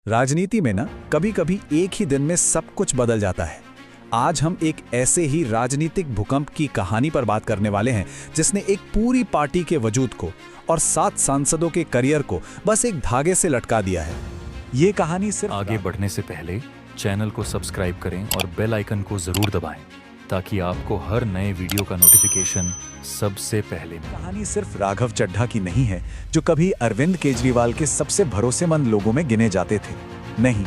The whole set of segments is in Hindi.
राजनीति में ना कभी कभी एक ही दिन में सब कुछ बदल जाता है। आज हम एक ऐसे ही राजनीतिक भूकंप की कहानी पर बात करने वाले हैं जिसने एक पूरी पार्टी के वजूद को और 7 सांसदों के करियर को बस एक धागे से लटका दिया है। ये कहानी सिर्फ आगे बढ़ने से पहले चैनल को सब्सक्राइब करें और बेल आइकन को जरूर दबाएं ताकि आपको हर नए वीडियो का नोटिफिकेशन सबसे पहले मिले। कहानी सिर्फ राघव चड्ढा की नहीं है जो कभी अरविंद केजरीवाल के सबसे भरोसेमंद लोगों में गिने जाते थे। नहीं,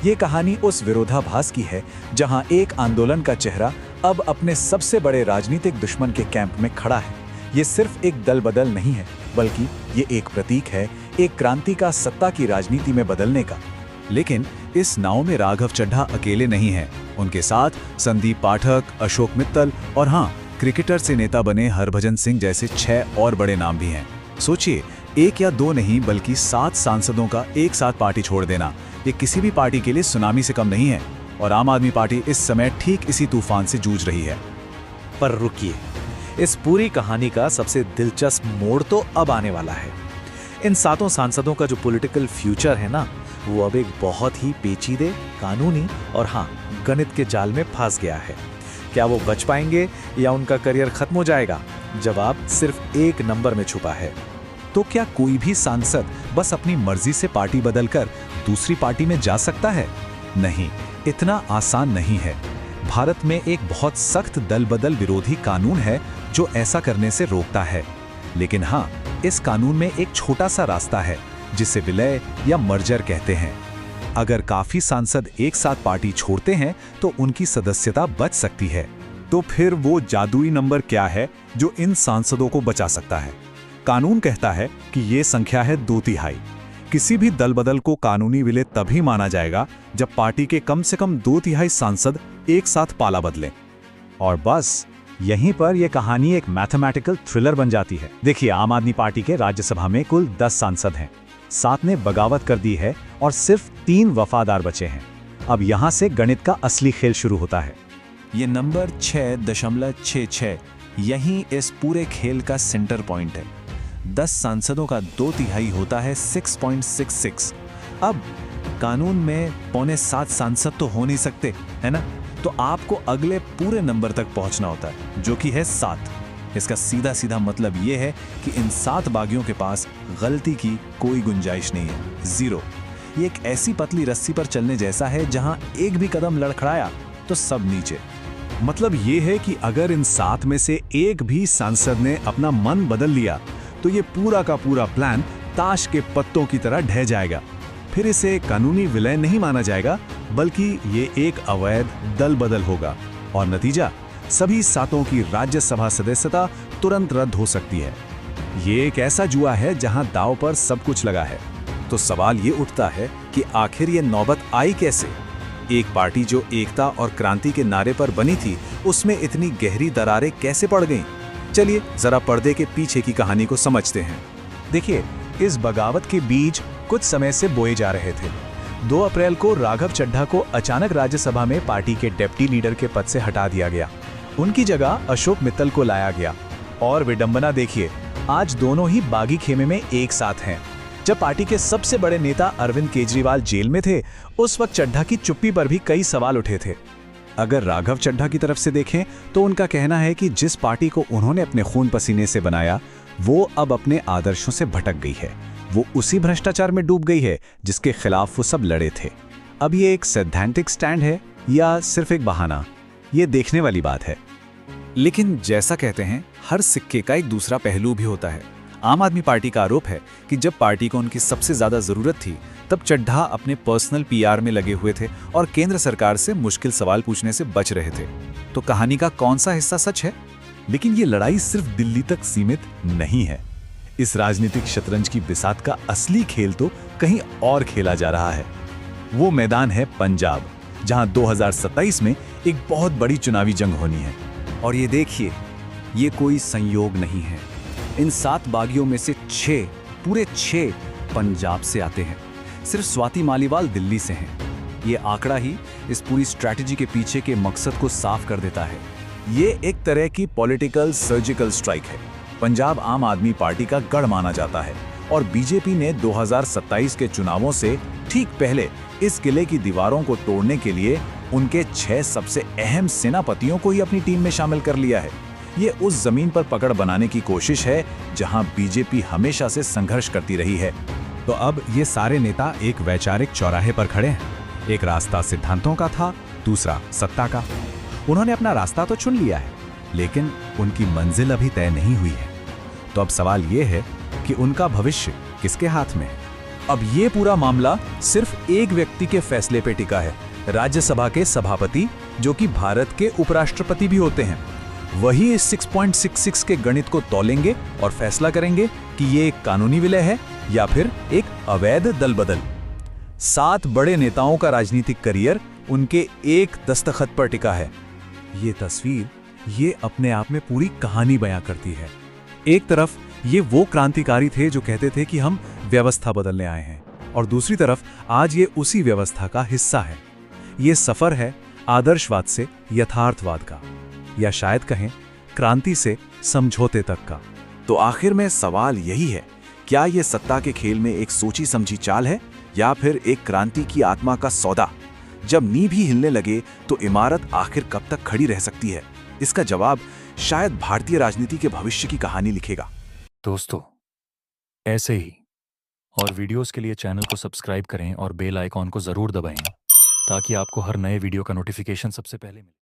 ये कहानी उस विरोधाभास की है जहां एक आंदोलन का चेहरा अब अपने सबसे बड़े राजनीतिक दुश्मन के कैंप में खड़ा है। ये सिर्फ एक दल बदल नहीं है, बल्कि ये एक प्रतीक है, एक क्रांति का सत्ता की राजनीति में बदलने का। लेकिन इस नाव में राघव चड्ढा अकेले नहीं हैं। उनके साथ संदीप पाठक, अशोक मित्तल और हाँ, क्रिकेटर से नेता बने हरभजन सिंह जैसे 6 और बड़े नाम भी हैं। सोचिए, 1 या 2 नहीं बल्कि 7 सांसदों का एक साथ पार्टी छोड़ देना, ये किसी भी पार्टी के लिए सुनामी से कम नहीं है। और आम आदमी पार्टी इस समय ठीक इसी तूफान से जूझ रही है। पर रुकिए, इस पूरी कहानी का सबसे दिलचस्प मोड़ तो अब आने वाला है। इन 7 सांसदों का जो पॉलिटिकल फ्यूचर है ना, वो अब एक बहुत ही पेचीदे, कानूनी और हाँ, गणित के जाल में फंस गया है। क्या वो बच पाएंगे या उनका करियर खत्म हो जाएगा? जवाब सिर्फ एक नंबर में छुपा है। तो क्या कोई भी सांसद बस अपनी मर्जी से पार्टी बदलकर दूसरी पार्टी में जा सकता है? नहीं, इतना आसान नहीं है। भारत में एक बहुत सख्त दल बदल विरोधी कानून है जो ऐसा करने से रोकता है। लेकिन हाँ, इस कानून में एक छोटा सा रास्ता है जिसे विलय या मर्जर कहते हैं। अगर काफी सांसद एक साथ पार्टी छोड़ते हैं तो उनकी सदस्यता बच सकती है। तो फिर वो जादुई नंबर क्या है जो इन सांसदों को बचा सकता है? कानून कहता है कि ये संख्या है 2/3। किसी भी दल बदल को कानूनी विलय तभी माना जाएगा जब पार्टी के कम से कम 2/3 सांसद एक साथ पाला बदलें। और बस यहीं पर यह कहानी एक मैथमेटिकल थ्रिलर बन जाती है। देखिए, आम आदमी पार्टी के राज्यसभा में कुल 10 सांसद हैं। 7 ने बगावत कर दी है और सिर्फ 3 वफादार बचे हैं। अब यहां से गणित का असली खेल शुरू होता है। ये नंबर 6.66 यही इस पूरे खेल का सेंटर पॉइंट है। 10 सांसदों का 2/3 होता है 6.66। अब कानून में 6.25 सांसद तो हो नहीं सकते, है ना? तो आपको अगले पूरे नंबर तक पहुंचना होता है जो कि है 7। इसका सीधा सीधा मतलब यह है कि इन 7 बागियों के पास गलती की कोई गुंजाइश नहीं है, 0। ये एक ऐसी पतली रस्सी पर चलने जैसा है जहां एक भी कदम लड़खड़ाया तो सब नीचे। मतलब ये है कि अगर इन 7 में से एक भी सांसद ने अपना मन बदल लिया तो ये पूरा का पूरा प्लान ताश के पत्तों की तरह ढह जाएगा। फिर इसे कानूनी विलय नहीं माना जाएगा, बल्कि ये एक अवैध दल बदल होगा और नतीजा, सभी 7 की राज्यसभा सदस्यता तुरंत रद्द हो सकती है। ये एक ऐसा जुआ है जहां दांव पर सब कुछ लगा है। तो सवाल ये उठता है कि आखिर ये नौबत आई कैसे? एक पार्टी जो एकता और क्रांति के नारे पर बनी थी, उसमें इतनी गहरी दरारें कैसे पड़ गईं? चलिए जरा पर्दे के पीछे की कहानी को समझते हैं। देखिए, इस बगावत के बीज कुछ समय से बोए जा रहे थे। 2 अप्रैल को राघव चड्ढा को अचानक राज्यसभा में पार्टी के डिप्टी लीडर के पद से हटा दिया गया। उनकी जगह अशोक मित्तल को लाया गया। और विडंबना देखिए, आज दोनों ही बागी खेमे में एक साथ हैं। जब पार्टी के सबसे बड़े नेता अरविंद केजरीवाल जेल में थे, उस वक्त चड्ढा की चुप्पी पर भी कई सवाल उठे थे। अगर राघव चड्ढा की तरफ से देखें तो उनका कहना है कि जिस पार्टी को उन्होंने अपने खून पसीने से बनाया, वो अब अपने आदर्शों से भटक गई है। वो उसी भ्रष्टाचार में डूब गई है जिसके खिलाफ वो सब लड़े थे। अब ये एक सैद्धांतिक स्टैंड है या सिर्फ एक बहाना, ये देखने वाली बात है। लेकिन जैसा कहते हैं, हर सिक्के का एक दूसरा पहलू भी होता है। आम आदमी पार्टी का आरोप है कि जब पार्टी को उनकी सबसे ज्यादा जरूरत थी, तब चड्ढा अपने पर्सनल पीआर में लगे हुए थे और केंद्र सरकार से मुश्किल सवाल पूछने से बच रहे थे। तो कहानी का कौन सा हिस्सा सच है? लेकिन ये लड़ाई सिर्फ दिल्ली तक सीमित नहीं है। इस राजनीतिक शतरंज की बिसात का असली खेल तो कहीं और खेला जा रहा है। वो मैदान है पंजाब, जहां 2027 में एक बहुत बड़ी चुनावी जंग होनी है। और ये देखिए, ये कोई संयोग नहीं है। इन 7 बागियों में से 6, पूरे 6 पंजाब से आते हैं। सिर्फ स्वाति मालीवाल दिल्ली से हैं। ये आंकड़ा ही इस पूरी स्ट्रैटेजी के पीछे के मकसद को साफ कर देता है। ये एक तरह की पॉलिटिकल सर्जिकल स्ट्राइक है। पंजाब आम आदमी पार्टी का गढ़ माना जाता है और बीजेपी ने 2027 के चुनावों से ठीक पहले इस किले की दीवारों को तोड़ने के लिए उनके 6 सबसे अहम सेनापतियों को ही अपनी टीम में शामिल कर लिया है। ये उस जमीन पर पकड़ बनाने की कोशिश है जहां बीजेपी हमेशा से संघर्ष करती रही है। तो अब ये सारे नेता एक वैचारिक चौराहे पर खड़े हैं। एक रास्ता सिद्धांतों का था, दूसरा सत्ता का। उन्होंने अपना रास्ता तो चुन लिया है, लेकिन उनकी मंजिल अभी तय नहीं हुई है। तो अब सवाल ये है कि उनका भविष्य किसके हाथ में है। अब ये पूरा मामला सिर्फ एक व्यक्ति के फैसले पे टिका है, राज्यसभा के सभापति, जो कि भारत के उपराष्ट्रपति भी होते हैं। वही इस 6.66 के गणित को तौलेंगे और फैसला करेंगे कि ये एक कानूनी विलय है या फिर एक अवैध दलबदल। 7 बड़े नेताओं का राजनीतिक करियर उनके एक दस्तखत पर टिका है। ये तस्वीर ये अपने आप में पूरी कहानी बयां करती है। एक तरफ ये वो क्रांतिकारी थे जो कहते थे कि हम व्यवस्था बदलने आए हैं, और दूसरी तरफ आज ये उसी व्यवस्था का हिस्सा है। ये सफर है आदर्शवाद से यथार्थवाद का, या शायद कहें क्रांति से समझौते तक का। तो आखिर में सवाल यही है, क्या ये सत्ता के खेल में एक सोची समझी चाल है या फिर एक क्रांति की आत्मा का सौदा? जब नींव ही हिलने लगे तो इमारत आखिर कब तक खड़ी रह सकती है? इसका जवाब शायद भारतीय राजनीति के भविष्य की कहानी लिखेगा। दोस्तों, ऐसे ही और वीडियोस के लिए चैनल को सब्सक्राइब करें और बेल आइकॉन को जरूर दबाएं ताकि आपको हर नए वीडियो का नोटिफिकेशन सबसे पहले मिले।